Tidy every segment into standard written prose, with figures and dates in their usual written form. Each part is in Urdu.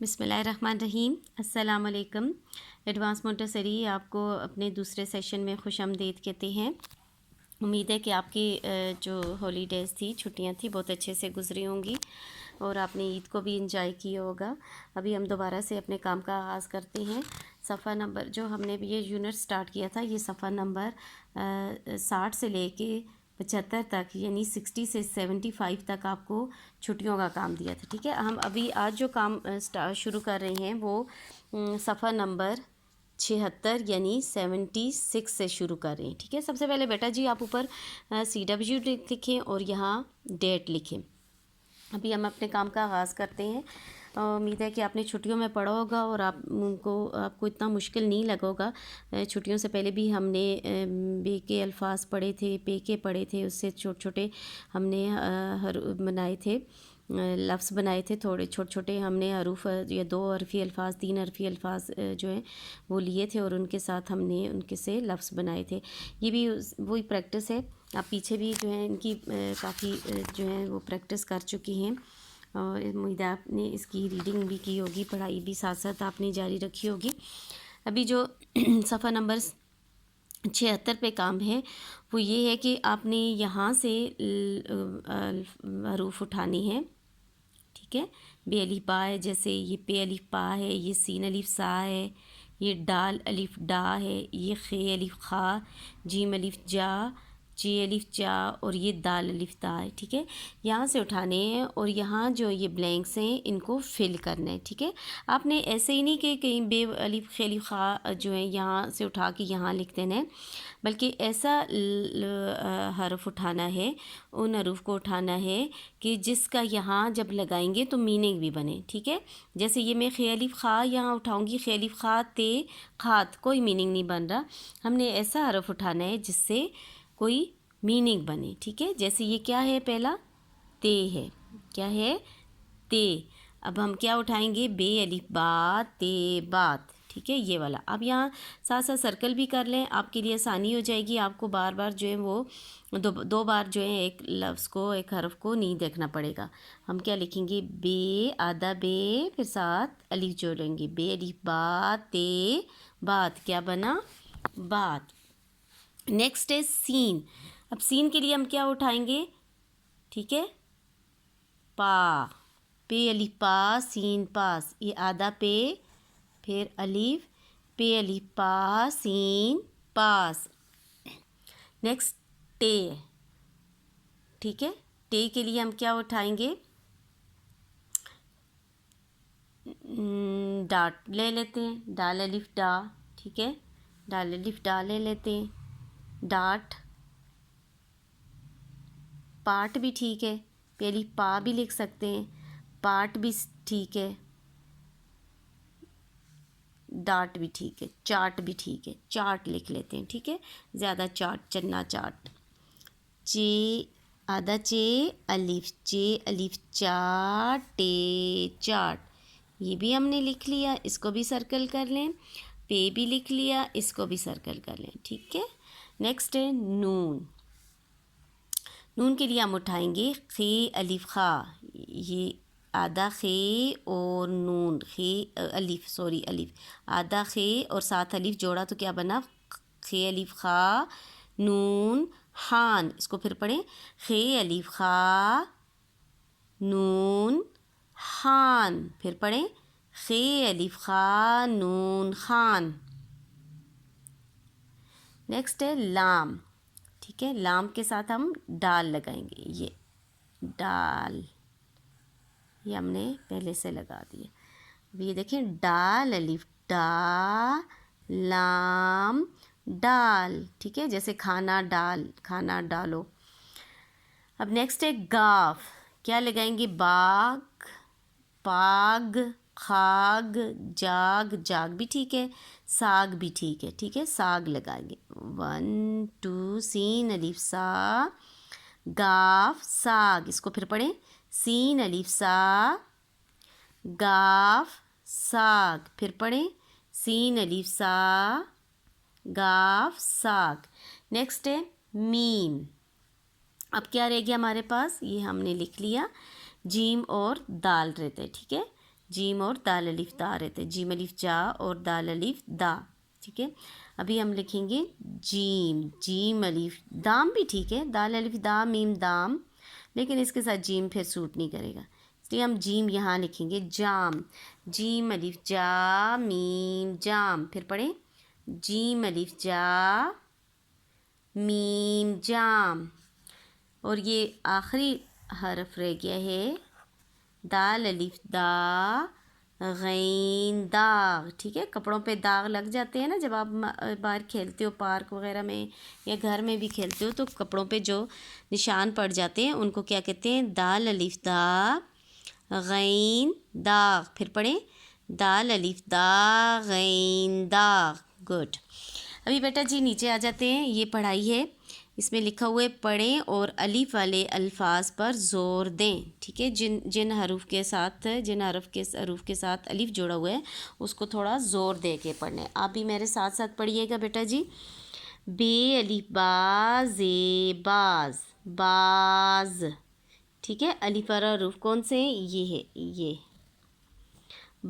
بسم اللہ الرحمن الرحیم۔ السلام علیکم۔ ایڈوانس مونٹیسری آپ کو اپنے دوسرے سیشن میں خوش آمدید کہتے ہیں۔ امید ہے کہ آپ کی جو ہالیڈیز تھی، چھٹیاں تھیں، بہت اچھے سے گزری ہوں گی اور آپ نے عید کو بھی انجوائے کیا ہوگا۔ ابھی ہم دوبارہ سے اپنے کام کا آغاز کرتے ہیں۔ صفحہ نمبر جو ہم نے یہ یونٹ سٹارٹ کیا تھا، یہ صفحہ نمبر 60 سے لے کے 75 تک، یعنی 60 سے 75 تک آپ کو چھٹیوں کا کام دیا تھا، ٹھیک ہے۔ ہم ابھی آج جو کام شروع کر رہے ہیں وہ صفحہ نمبر 76 یعنی 76 سے شروع کر رہے ہیں، ٹھیک ہے۔ سب سے پہلے بیٹا جی آپ اوپر CW لکھیں اور یہاں ڈیٹ لکھیں۔ ابھی ہم اپنے کام کا آغاز کرتے ہیں۔ امید ہے کہ آپ نے چھٹیوں میں پڑھا ہوگا اور آپ کو اتنا مشکل نہیں لگا ہوگا۔ چھٹیوں سے پہلے بھی ہم نے بے کے الفاظ پڑھے تھے، پے کے پڑھے تھے، اس سے چھوٹے چھوٹے ہم نے بنائے تھے، لفظ بنائے تھے، تھوڑے چھوٹے چھوٹے ہم نے حروف یا 2 حرفی الفاظ 3 حرفی الفاظ جو ہیں وہ لیے تھے اور ان کے ساتھ ہم نے ان کے سے لفظ بنائے تھے۔ یہ بھی وہی پریکٹس ہے۔ آپ پیچھے بھی جو ہیں ان کی کافی جو ہیں وہ پریکٹس کر چکی ہیں اور امید ہے آپ نے اس کی ریڈنگ بھی کی ہوگی، پڑھائی بھی ساتھ ساتھ آپ نے جاری رکھی ہوگی۔ ابھی جو صفحہ نمبر 76 پہ کام ہے وہ یہ ہے کہ آپ نے یہاں سے حروف اٹھانی ہے، ٹھیک ہے۔ بے الف با ہے، جیسے یہ پے الف پا ہے، یہ سین الف سا ہے، یہ ڈال الف ڈا ہے، یہ خے الف خا، جیم الف جا، چے الف چا اور یہ دال الف تا ہے، ٹھیک ہے۔ یہاں سے اٹھانے ہیں اور یہاں جو یہ بلینکس ہیں ان کو فل کرنا ہے، ٹھیک ہے۔ آپ نے ایسے ہی نہیں کہ کہیں بے الف خے الف خا جو ہے یہاں سے اٹھا کے یہاں لکھ دینا ہے، بلکہ ایسا حرف اٹھانا ہے، ان حروف کو اٹھانا ہے کہ جس کا یہاں جب لگائیں گے تو میننگ بھی بنے، ٹھیک ہے۔ جیسے یہ میں خے الف خا یہاں اٹھاؤں گی، خے الف خا تے خات، کوئی میننگ نہیں بن رہا۔ ہم نے ایسا حرف اٹھانا ہے جس سے کوئی میننگ بنے، ٹھیک ہے۔ جیسے یہ کیا ہے، پہلا تے ہے، کیا ہے، تے۔ اب ہم کیا اٹھائیں گے، بے الف با تے بات، ٹھیک ہے، یہ والا۔ اب یہاں ساتھ ساتھ سرکل بھی کر لیں، آپ کے لیے آسانی ہو جائے گی، آپ کو بار بار جو ہے وہ دو بار جو ہے ایک لفظ کو، ایک حرف کو نہیں دیکھنا پڑے گا۔ ہم کیا لکھیں گے، بے آدھا بے پھر ساتھ الف جوڑیں گے، بے الف با تے بات، کیا بنا، بات۔ نیکسٹ ہے سین۔ اب سین کے لیے ہم کیا اٹھائیں گے، ٹھیک ہے، پا، پے الف پا سین پاس، یہ آدھا پے پھر الف، پے الف پا سین پاس۔ نیکسٹ ٹے، ٹھیک ہے۔ ٹے کے لیے ہم کیا اٹھائیں گے، ڈاٹ لے لیتے ہیں، ڈال الف ڈا، ٹھیک ہے، ڈال الف ڈا لے لیتے ہیں، ڈاٹ۔ پارٹ بھی ٹھیک ہے، پہلی پا بھی لکھ سکتے ہیں، پارٹ بھی ٹھیک ہے، ڈاٹ بھی ٹھیک ہے، چارٹ بھی ٹھیک ہے، چارٹ لکھ لیتے ہیں، ٹھیک ہے، زیادہ چارٹ چنا چارٹ۔ چے آدھا چے الف، چے الف چا ٹے چاٹ، یہ بھی ہم نے لکھ لیا، اس کو بھی سرکل کر لیں۔ پے بھی لکھ لیا، اس کو بھی سرکل کر لیں، ٹھیک ہے۔ نیکسٹ ہے نون۔ نون کے لیے ہم اٹھائیں گے خے الف خا، یہ آدھا خے اور نون، خے الف سوری الف آدھا خے اور ساتھ الف جوڑا تو کیا بنا، خے الف خا نون خان۔ اس کو پھر پڑھیں، خے الف خا نون خان، پھر پڑھیں، خے الف خا نون خان۔ نیکسٹ ہے لام، ٹھیک ہے، لام کے ساتھ ہم ڈال لگائیں گے، یہ ڈال، یہ ہم نے پہلے سے لگا دیا۔ اب یہ دیکھیں، ڈال الف ڈا لام ڈال، ٹھیک ہے، جیسے کھانا ڈال، کھانا ڈالو۔ اب نیکسٹ ہے گاف، کیا لگائیں گے، باغ پاگ خاگ جاگ، جاگ بھی ٹھیک ہے، ساگ بھی ٹھیک ہے، ٹھیک ہے، ساگ لگائیں گے، 1 2 سین الف سا گاف ساگ، اس کو پھر پڑھیں، سین الف سا گاف ساگ، پھر پڑھیں، سین الف سا گاف ساگ۔ نیکسٹ ہے میم۔ اب کیا رہ گیا ہمارے پاس، یہ ہم نے لکھ لیا، جیم اور دال رہتے، ٹھیک ہے، جیم اور دال الف دا رہتے، جیم الف جا اور دال الف دا، ٹھیک ہے. ابھی ہم لکھیں گے جیم، جیم الف دام بھی ٹھیک ہے، دال الف دا میم دام، لیکن اس کے ساتھ جیم پھر سوٹ نہیں کرے گا، اس لیے ہم جیم یہاں لکھیں گے جام، جیم الف جا میم جام. پھر پڑھیں جیم الف جا میم جام. اور یہ آخری حرف رہ گیا ہے دال الف دا غین داغ، ٹھیک ہے. کپڑوں پہ داغ لگ جاتے ہیں نا جب آپ باہر کھیلتے ہو پارک وغیرہ میں یا گھر میں بھی کھیلتے ہو، تو کپڑوں پہ جو نشان پڑ جاتے ہیں ان کو کیا کہتے ہیں؟ دال الف دا غین داغ. پھر پڑھیں دال الف دا غین داغ. گڈ. ابھی بیٹا جی نیچے آ جاتے ہیں، یہ پڑھائی ہے، اس میں لکھا ہوا ہے پڑھیں اور الف والے الفاظ پر زور دیں، ٹھیک ہے. جن حروف کے ساتھ حروف کے ساتھ الف جوڑا ہوا ہے اس کو تھوڑا زور دے کے پڑھنا ہے. آپ بھی میرے ساتھ ساتھ پڑھیے گا بیٹا جی. بے الف با زے باز، باز، ٹھیک ہے. الف والا حروف کون سے ہیں؟ یہ ہے، یہ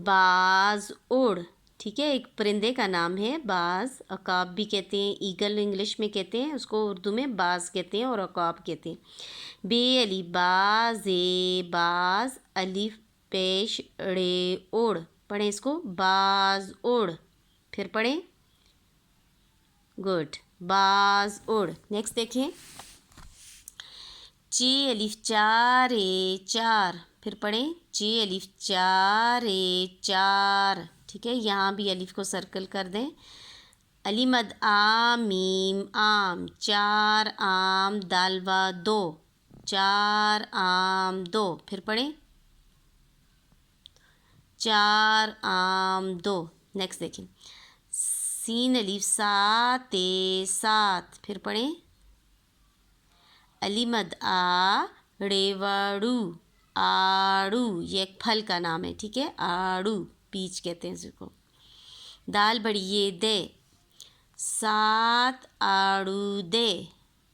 باز اڑ، ٹھیک ہے. ایک پرندے کا نام ہے باز، عقاب بھی کہتے ہیں، ایگل انگلش میں کہتے ہیں اس کو، اردو میں باز کہتے ہیں اور عقاب کہتے ہیں. بے الف با زے باز، الف پیش ڑے اڑ. پڑھیں اس کو باز اڑ. پھر پڑھیں گڈ باز اڑ. نیکسٹ دیکھیں چے الف چارے چار. پھر پڑھیں چے الف چارے چار، ٹھیک ہے. یہاں بھی الف کو سرکل کر دیں. علی مد آ میم آم، چار آم دال وا دو، چار آم دو. پھر پڑھیں چار آم دو. نیکسٹ دیکھیں سین الف ساتے سات. پھر پڑھیں علی مد آ ڑیواڑو آڑو، یہ ایک پھل کا نام ہے، ٹھیک ہے. آڑو پیچ کہتے ہیں اس کو. دال بڑی یہ دے، سات آڑو دے.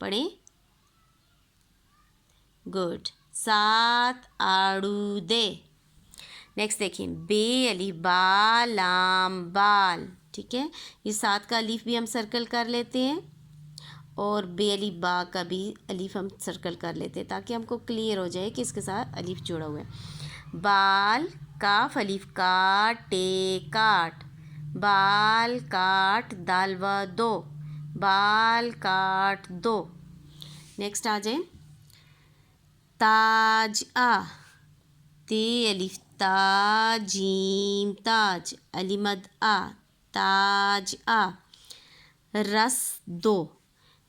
پڑھیں گڈ سات آڑو دے. نیکسٹ دیکھیں بے الف با لام بال، ٹھیک ہے. یہ سات کا الف بھی ہم سرکل کر لیتے ہیں اور بے الف با کا بھی الف ہم سرکل کر لیتے ہیں تاکہ ہم کو کلیئر ہو جائے کہ اس کے ساتھ الف جوڑا ہوا ہے. بال کاف الف کاٹ ٹے کاٹ، بال کاٹ دال و دو، بال کاٹ دو. نیکسٹ آ جائیں تاج آ، تے الف تا جیم تاج، علی مد آ تاج آ. رس دو،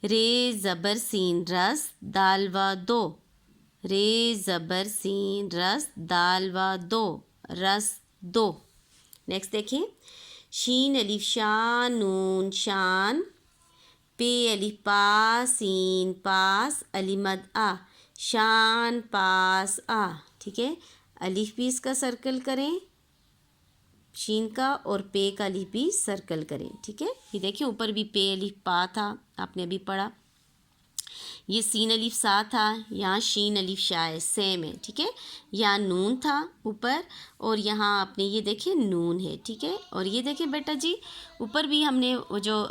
رے زبر سین رس دال و دو، رے زبر سین رس دال و دو، رس دو. نیکسٹ دیکھیں شین الف شان نون شان، پے الف پا سین پاس، علی مد آ شان پاس آ، ٹھیک ہے. الف بھی اس کا سرکل کریں شین کا اور پے کا الف بھی سرکل کریں، ٹھیک ہے. یہ دیکھیں اوپر بھی پے الف پا تھا، آپ نے ابھی پڑھا. یہ سین الف سا تھا، یہاں شین الف شا ہے، سیم ہے، ٹھیک ہے. یہاں نون تھا اوپر اور یہاں آپ نے یہ دیکھیں نون ہے، ٹھیک ہے. اور یہ دیکھیں بیٹا جی اوپر بھی ہم نے وہ جو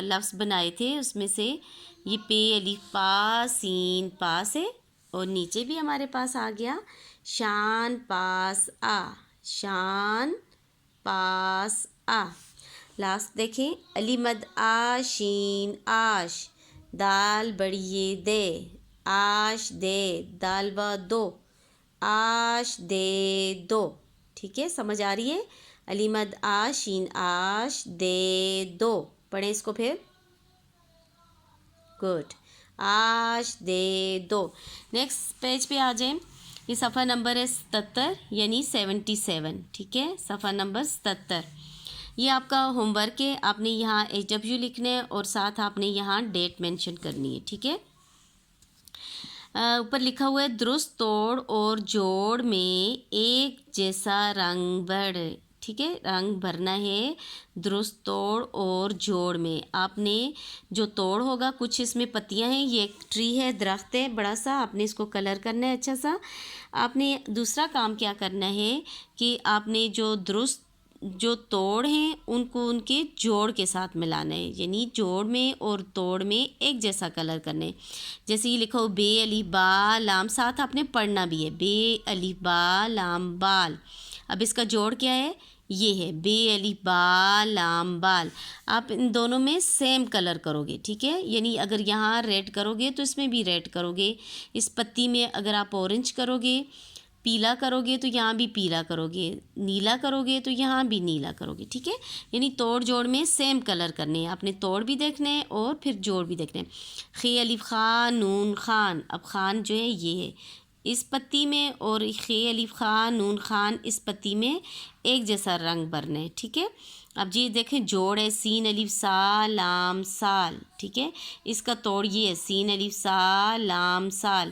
لفظ بنائے تھے اس میں سے یہ پے الف پا سین پاس ہے اور نیچے بھی ہمارے پاس آ گیا شان پاس آ، شان پاس آ. لاسٹ دیکھیں علی مد آ شین آش، دال بڑی دے، آش دے دال و دو، آش دے دو، ٹھیک ہے. سمجھ آ رہی ہے علی مد آ شین آش دے دو. پڑھیں اس کو پھر گڈ آش دے دو. نیکسٹ پیج پہ آ جائیں. یہ صفحہ نمبر ہے 77 یعنی 77، ٹھیک ہے. صفحہ نمبر 77. یہ آپ کا ہوم ورک ہے، آپ نے یہاں HW لکھنا ہے اور ساتھ آپ نے یہاں ڈیٹ مینشن کرنی ہے، ٹھیک ہے. اوپر لکھا ہوا ہے درست توڑ اور جوڑ میں ایک جیسا رنگ بڑھ، ٹھیک ہے، رنگ بھرنا ہے درست توڑ اور جوڑ میں. آپ نے جو توڑ ہوگا کچھ اس میں پتیاں ہیں، یہ ایک ٹری ہے، درخت ہے بڑا سا، آپ نے اس کو کلر کرنا ہے اچھا سا. آپ نے دوسرا کام کیا کرنا ہے کہ آپ نے جو توڑ ہیں ان کے جوڑ کے ساتھ ملانا ہے، یعنی جوڑ میں اور توڑ میں ایک جیسا کلر کرنا ہے. جیسے یہ لکھو بے الف با لام، ساتھ آپ نے پڑھنا بھی ہے بے الف با لام بال. اب اس کا جوڑ کیا ہے، یہ ہے بے الف با لام بال. آپ ان دونوں میں سیم کلر کرو گے، ٹھیک ہے، یعنی اگر یہاں ریڈ کرو گے تو اس میں بھی ریڈ کرو گے. اس پتی میں اگر آپ اورنج کرو گے، پیلا کرو گے تو یہاں بھی پیلا کرو گے، نیلا کرو گے تو یہاں بھی نیلا کرو گے، ٹھیک ہے. یعنی توڑ جوڑ میں سیم کلر کرنے ہیں. آپ نے توڑ بھی دیکھنا ہے اور پھر جوڑ بھی دیکھنا ہے. خے الف خا نون خان، اب خان جو ہے یہ ہے اس پتی میں، اور خے الف خا نون خان اس پتی میں ایک جیسا رنگ بھرنا ہے، ٹھیک ہے. اب جی دیکھیں جوڑ ہے سین الف سا لام سال، ٹھیک ہے. اس کا توڑ یہ ہے سین الف سا لام سال.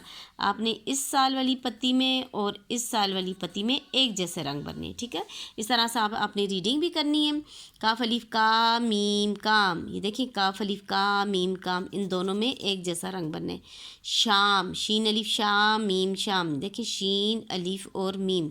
آپ نے اس سال والی پتی میں اور اس سال والی پتی میں ایک جیسے رنگ بھرنے ہیں، ٹھیک ہے. اس طرح سے آپ نے ریڈنگ بھی کرنی ہے. کاف الف کا میم کام، یہ دیکھیں کاف الف کا میم کام، ان دونوں میں ایک جیسا رنگ بھرنا ہے. شام شین الف شام میم شام، دیکھیں شین الف اور میم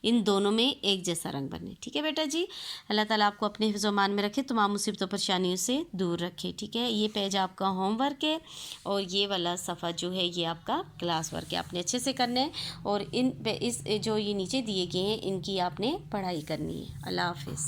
ان دونوں میں ایک جیسا رنگ بھرنا ہے، ٹھیک ہے بیٹا جی. اللہ تعالیٰ آپ کو اپنے حفظ و ایمان میں رکھے، تمام مصیبتوں پریشانیوں سے دور رکھے، ٹھیک ہے. یہ پیج آپ کا ہوم ورک ہے اور یہ والا صفحہ جو ہے یہ آپ کا کلاس ورک ہے. آپ نے اچھے سے کرنا ہے اور ان پہ جو یہ نیچے دیے گئے ہیں ان کی آپ نے پڑھائی کرنی ہے. اللہ حافظ.